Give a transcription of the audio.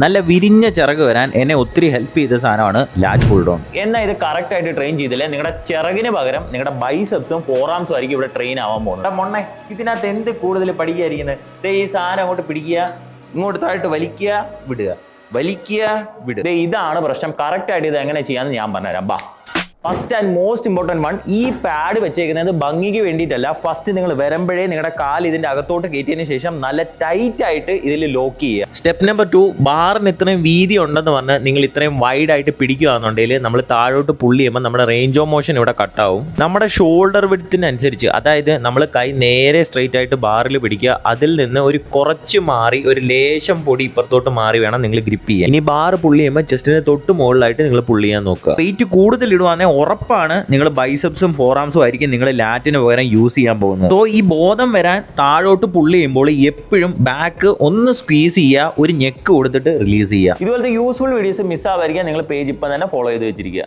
നല്ല വിരിഞ്ഞ ചിറക് വരാൻ എന്നെ ഒത്തിരി ഹെൽപ്പ് ചെയ്ത സാധനമാണ് ലാറ്റ് പുൾ ഡൗൺ. എന്നാൽ ഇത് കറക്റ്റ് ആയിട്ട് ട്രെയിൻ ചെയ്തില്ലേ നിങ്ങളുടെ ചിറകിന് പകരം നിങ്ങളുടെ ബൈസെപ്സും ഫോറാംസും ആയിരിക്കും ഇവിടെ ട്രെയിൻ ആവാൻ പോകുന്നത്. മൊണ്ണെ ഇതിനകത്ത് എന്ത് കൂടുതൽ പഠിക്കാതിരിക്കുന്നത്? ഈ സാധനം അങ്ങോട്ട് പിടിക്കുക, ഇങ്ങോട്ട് താഴോട്ട് വലിക്കുക, വിടുക, വലിക്കുക, വിടുക. ഇതാണ് പ്രശ്നം. കറക്റ്റ് ആയിട്ട് ഇത് എങ്ങനെ ചെയ്യാമെന്ന് ഞാൻ പറഞ്ഞുതരാം. ബാ. First and most important one, ഈ പാഡ് വെച്ചേക്കുന്നത് ഭംഗിക്ക് വേണ്ടിയിട്ടല്ല. ഫസ്റ്റ് നിങ്ങൾ വരുമ്പോഴേ നിങ്ങളുടെ കാൽ ഇതിന്റെ അകത്തോട്ട് കയറ്റിയതിന് ശേഷം നല്ല ടൈറ്റ് ആയിട്ട് ഇതിൽ ലോക്ക് ചെയ്യുക. സ്റ്റെപ്പ് നമ്പർ 2, ബാറിന് ഇത്രയും വീതി ഉണ്ടെന്ന് പറഞ്ഞ് നിങ്ങൾ ഇത്രയും വൈഡ് ആയിട്ട് പിടിക്കുകയാണെന്നുണ്ടെങ്കിൽ നമ്മൾ താഴോട്ട് പുള്ളി ചെയ്യുമ്പോൾ നമ്മുടെ റേഞ്ച് ഓഫ് മോഷൻ ഇവിടെ കട്ടാവും. നമ്മുടെ ഷോൾഡർ വിഡ്ത്തിനനുസരിച്ച്, അതായത് നമ്മൾ കൈ നേരെ സ്ട്രെയിറ്റ് ആയിട്ട് ബാറിൽ പിടിക്കുക, അതിൽ നിന്ന് ഒരു കുറച്ച് മാറി ഒരു ലേശം പൊടി ഇപ്പുറത്തോട്ട് മാറി വേണം നിങ്ങൾ ഗ്രിപ്പ് ചെയ്യാൻ. ഇനി ബാർ പുള്ളി ചെയ്യുമ്പോൾ ചെസ്റ്റിന് തൊട്ട് മുകളിലായിട്ട് നിങ്ങൾ പുള്ളി ചെയ്യാൻ നോക്കുക. വെയിറ്റ് കൂടുതൽ ഇടുവാണെങ്കിൽ ഉറപ്പാണ് നിങ്ങൾ ബൈസെപ്സും ഫോറാംസും ആയിരിക്കും നിങ്ങൾ ലാറ്റിന് പകരം യൂസ് ചെയ്യാൻ പോകുന്നത്. സോ ഈ ബോധം വരാൻ താഴോട്ട് പുള്ളി ചെയ്യുമ്പോൾ എപ്പോഴും ബാക്ക് ഒന്ന് സ്ക്വീസ് ചെയ്യുക, ഒരു ഞെക്ക് കൊടുത്തിട്ട് റിലീസ് ചെയ്യുക. ഇതുപോലത്തെ യൂസ്ഫുൾ വീഡിയോസ് മിസ്സാവായിരിക്കാൻ നിങ്ങൾ പേജ് ഇപ്പം തന്നെ ഫോളോ ചെയ്ത് വെച്ചിരിക്കുക.